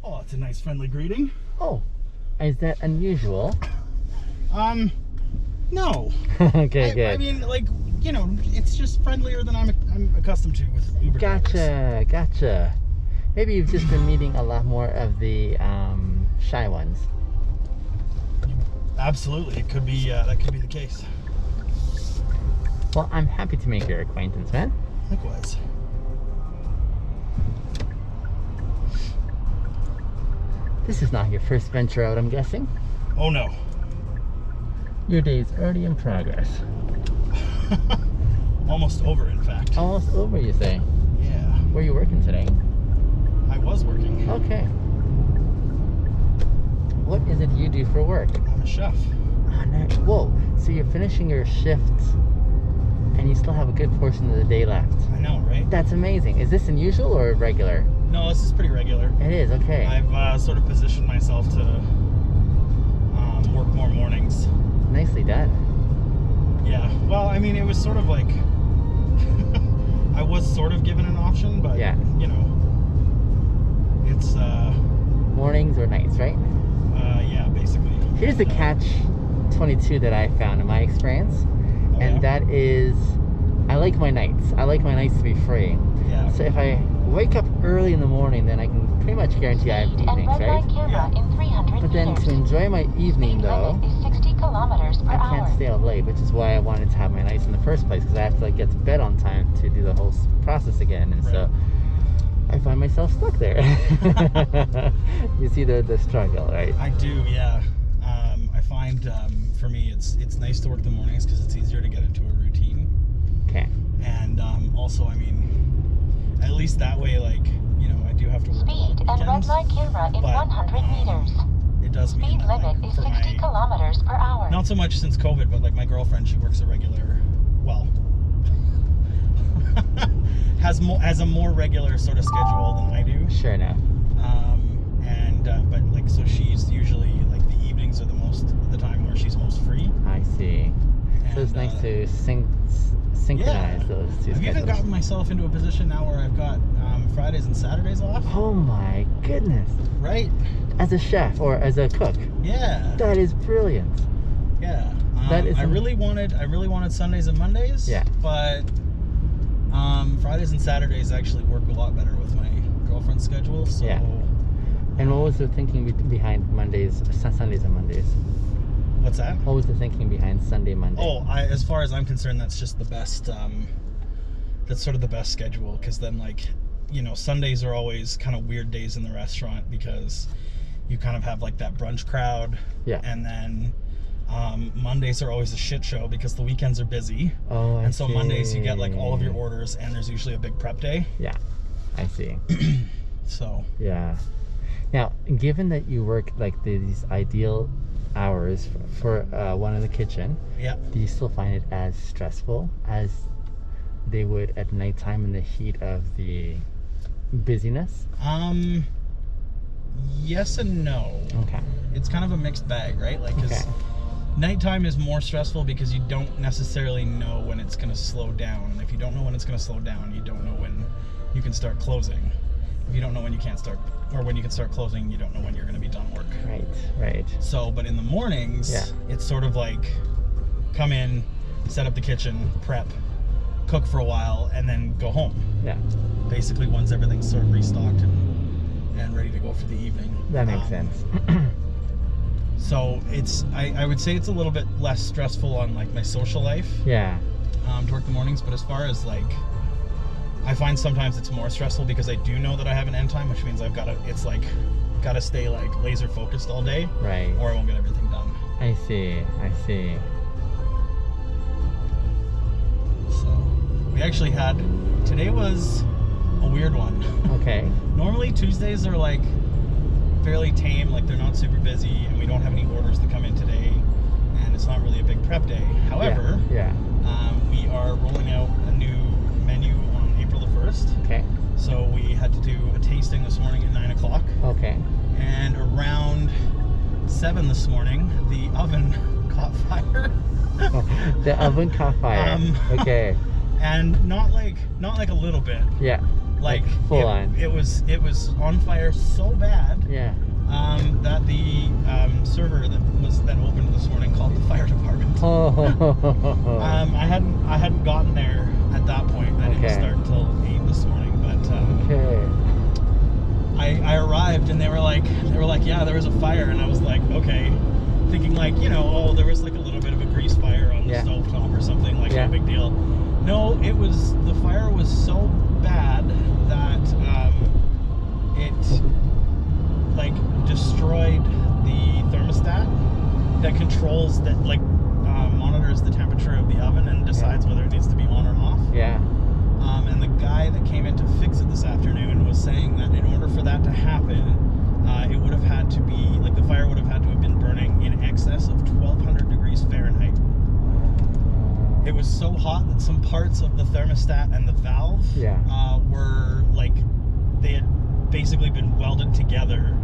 Oh, it's a nice friendly greeting. Oh, is that unusual? No. Okay, good. I mean, like, you know, it's just friendlier than I'm accustomed to with Uber drivers. Gotcha. Maybe you've just been meeting a lot more of the shy ones. Absolutely, it could be that could be the case. Well, I'm happy to make your acquaintance, man. Likewise. This is not your first venture out, I'm guessing. Oh no. Your day's already in progress. Almost over, in fact. Almost over, you say? Yeah. Where are you working today? I was working. Okay. What is it you do for work? I'm a chef. Oh, no. Whoa, so you're finishing your shift and you still have a good portion of the day left. I know, right? That's amazing. Is this unusual or regular? No, this is pretty regular. It is, okay. I've sort of positioned myself to work more mornings. Nicely done. Yeah. Well, I mean, it was sort of like I was sort of given an option, but Yeah. you know, it's Mornings or nights, right? yeah, basically. Here's the catch-22 that I found in my experience, Oh, and yeah? that is, I like my nights. I like my nights to be free. Yeah. So if I wake up early in the morning, then I can pretty much guarantee I have evenings, right? Camera in 300 But then to enjoy my evening, though, is 60 kilometers per I hour. can't stay out late, which is why I wanted to have my nights in the first place, because I have to like get to bed on time to do the whole process again, and so I find myself stuck there. You see the struggle, right? I do, yeah. I find for me it's nice to work the mornings because it's easier to get into a routine. Okay. And also, I mean, at least that way, like, you know, I do have to work a lot Speed of and red weekends. light camera in but, 100 meters. It does mean Speed that, like, limit is for 60 my, kilometers per hour. not so much since COVID, but like my girlfriend, she works a regular, well, has a more regular sort of schedule than I do. Sure enough. But like, so she's usually like the evenings are the time where she's most free. I see. So it's And, nice to synchronize those two I've even schedules. gotten myself into a position now where I've got Fridays and Saturdays off. Oh my goodness. Right? As a chef or as a cook, Yeah. that is brilliant. Yeah. That is I really wanted Sundays and Mondays. Yeah. But Fridays and Saturdays actually work a lot better with my girlfriend's schedule. So. Yeah. And what was the thinking behind Sundays and Mondays? What's that? What was the thinking behind Sunday, Monday? Oh, as far as I'm concerned, that's just the best. That's sort of the best schedule, because then, like, you know, Sundays are always kind of weird days in the restaurant because you kind of have like that brunch crowd. Yeah. And then Mondays are always a shit show because the weekends are busy. Oh, I And so Mondays you get like all of your see. orders, and there's usually a big prep day. Yeah, I see. So. Yeah. Now, given that you work like these ideal hours for one in the kitchen, Yeah. do you still find it as stressful as they would at nighttime in the heat of the busyness? Yes and no. Okay. It's kind of a mixed bag, right? Like, 'cause Okay. nighttime is more stressful because you don't necessarily know when it's going to slow down. And if you don't know when it's going to slow down, you don't know when you can start closing. If you don't know when you can't start, or when you can start closing, you don't know when you're going to be done work. Right. So, but in the mornings, Yeah. it's sort of like come in, set up the kitchen, prep, cook for a while, and then go home. Yeah, Basically, once everything's sort of restocked and ready to go for the evening. that makes sense. So it's, I would say it's a little bit less stressful on like my social life Yeah. to work the mornings, but as far as like, I find sometimes it's more stressful because I do know that I have an end time, which means I've got to, it's like, got to stay like laser focused all day, Right. or I won't get everything done. I see. So we actually had, today was a weird one. Okay. Normally Tuesdays are like fairly tame, like they're not super busy, and we don't have any orders that come in today, and it's not really a big prep day. However, Yeah. we are rolling out a new menu on April the 1st. Okay. So we had to do a tasting this morning at 9 o'clock, Okay. and around 7 this morning, the oven caught fire. The oven caught fire. Okay. And not like a little bit. Yeah. Like full on. It was on fire so bad Yeah. that the server that opened this morning called the fire department. Oh. I hadn't gotten there at that point. I didn't Okay. start until 8 this morning, but Okay. I arrived and they were like, yeah, there was a fire, and I was like, okay, thinking like, there was like a little bit of a grease fire on the Yeah. stovetop or something, like Yeah. no big deal. No, the fire was so bad that it like destroyed the thermostat that controls that monitors the temperature of the oven and decides whether it needs to be on or off. Yeah. And the guy that came in to fix it this afternoon was saying that in order for that to happen, it would have had to be, like, the fire would have had to have been burning in excess of 1200 degrees Fahrenheit. It was so hot that some parts of the thermostat and the valve Yeah. were, like, they had basically been welded together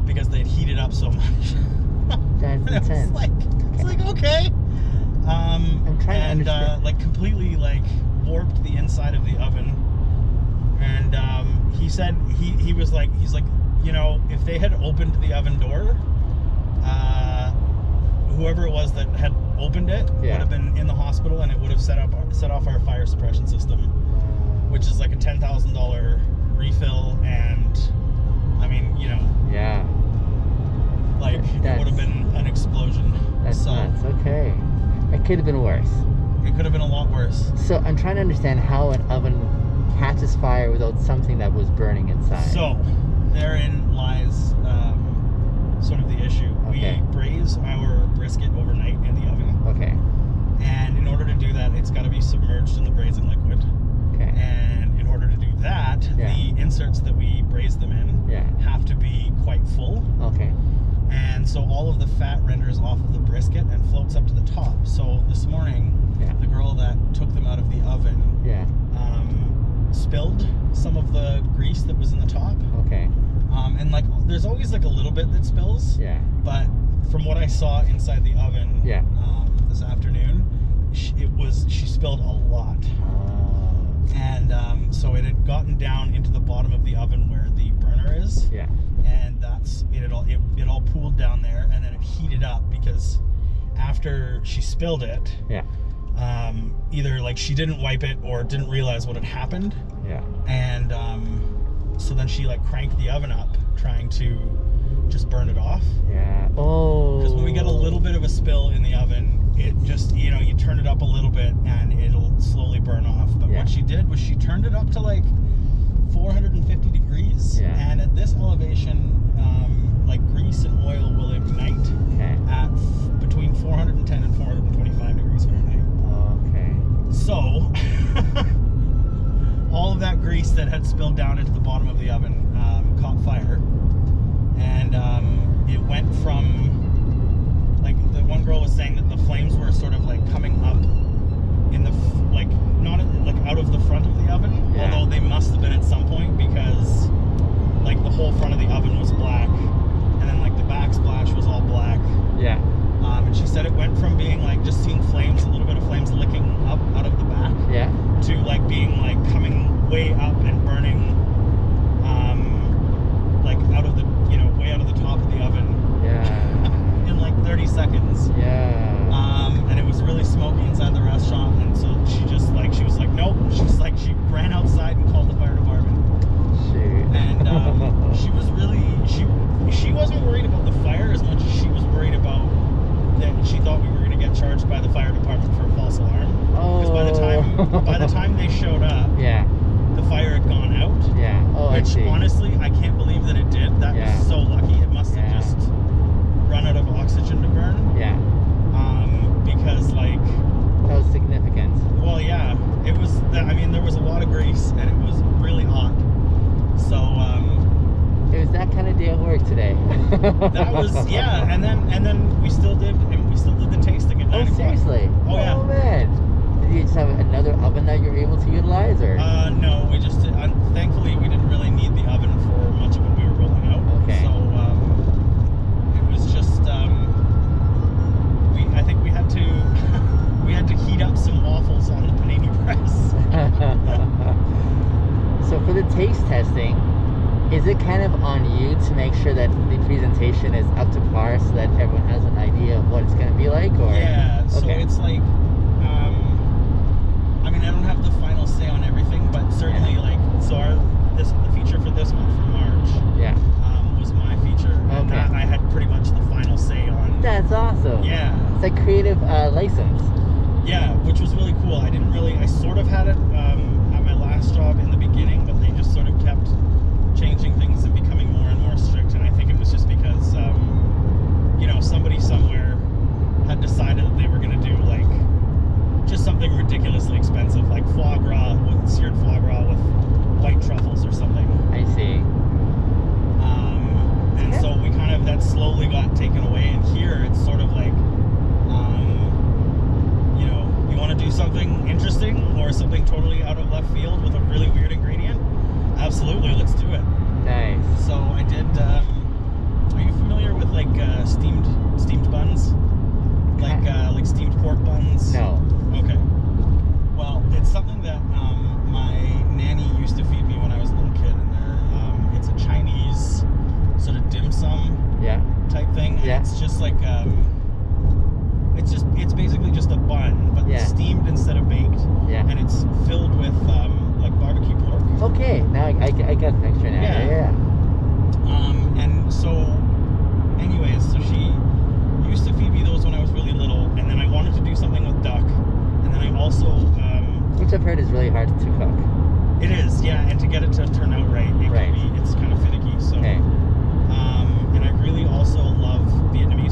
because they had heated up so much. That's And intense. it's like, okay. I'm trying to understand. Like completely like warped the inside of the oven. And he said he's like, if they had opened the oven door, whoever it was that had opened it Yeah. would have been in the hospital, and it would have set off our fire suppression system, which is like a $10,000 refill. And I mean, Yeah. like it That's- would have been an explosion. That's So nuts. Okay. It could have been worse. it could have been a lot worse. So I'm trying to understand how an oven catches fire without something that was burning inside. So therein lies sort of the issue. Okay. We braise our brisket overnight in the oven, Okay. and in order to do that, it's got to be submerged in the braising liquid. Okay. And in order to do that, Yeah. the inserts that we braise them in Yeah. have to be quite full. Okay. And so all of the fat renders off of the brisket and floats up to the top. So this morning, Yeah. the girl that took them out of the oven Yeah. spilled some of the grease that was in the top. Okay. And like, there's always like a little bit that spills. Yeah. But from what I saw inside the oven Yeah. this afternoon, she spilled a lot. And so it had gotten down into the bottom of the oven where the burner is. Yeah. And it all pooled down there, and then it heated up because after she spilled it, Yeah. either like she didn't wipe it or didn't realize what had happened, Yeah. and so then she like cranked the oven up trying to just burn it off. Yeah. Oh. Because when we get a little bit of a spill in the oven, it just, you turn it up a little bit and it'll slowly burn off. But Yeah. what she did was she turned it up to like 450 degrees. Yeah. And at this elevation, like grease and oil will ignite Okay. at between 410 and 425 degrees Fahrenheit. Okay. So, all of that grease that had spilled down into the bottom of the oven caught fire. And it went from, like, the one girl was saying that the flames were sort of like coming up in the, like, not like out of the front of the oven, Yeah. although they must have been at some point because, like, the whole front of the oven was black, and then, like, the backsplash was all black. Yeah. And she said it went from being, like, just seeing flames, a little bit of flames licking up out of the back, Yeah. to, like, being, like, coming way up and burning, like, out of the, way out of the top of the oven Yeah. in, like, 30 seconds. Yeah. And it was really smoky inside the restaurant, and so she was like, nope. She ran outside and called the fire department. Shoot. And she was really, she wasn't worried about the fire as much as she was worried about that she thought we were going to get charged by the fire department for a false alarm. Because by the time they showed up, Yeah. the fire had gone out. Yeah. Oh, I Which see. honestly, I can't believe that it did. That Yeah. was so lucky. It must have Yeah. just run out of oxygen to burn. Yeah. Because like, That was significant. well, yeah, it was. I mean, there was a lot of grease and it was really hot. So It was that kind of day at work today. that was, yeah. And then we still did the tasting at 9 Oh, o'clock. seriously? Oh, yeah. Oh, man. Did you just have another oven that you're able to utilize, or? No, we just did, thankfully we didn't really need the oven for much of what we were rolling out. Okay. So it was just I think we had to heat up some waffles on the panini press. So for sure that the presentation is up to par so that everyone has an idea of what it's going to be like? Or Yeah, so okay. it's like, I mean, I don't have the final say on everything, but certainly the feature for this month for March Yeah. was my feature. And Okay. that I had pretty much the final say on. That's awesome. Yeah. It's like creative license. Yeah, which was really cool. I sort of had it at my last job in the beginning, but they just sort of kept changing things and becoming more and more strict. And I think it was just because, somebody somewhere had decided that they were going to do like just something ridiculously expensive, like seared foie gras with white truffles or something. I see. And so that slowly got taken away. And here it's sort of like, you want to do something interesting or something totally out of left field with a really weird ingredient? Absolutely, let's do it. Nice. So I did. Are you familiar with like steamed buns? Like steamed pork buns? No. Okay. Well, it's something that my nanny used to feed me when I was a little kid, and it's a Chinese sort of dim sum Yeah. type thing. And Yeah. it's just like it's basically just a bun, but Yeah. steamed instead of baked, Yeah. and it's filled with like barbecue pork. Okay. Now I got the picture now. Yeah. Yeah. And so, anyways, so she used to feed me those when I was really little, and then I wanted to do something with duck, and then I also Which I've heard is really hard to cook. it is, yeah, and to get it to turn out right, Right. it's kind of finicky. So, Okay. and I really also love Vietnamese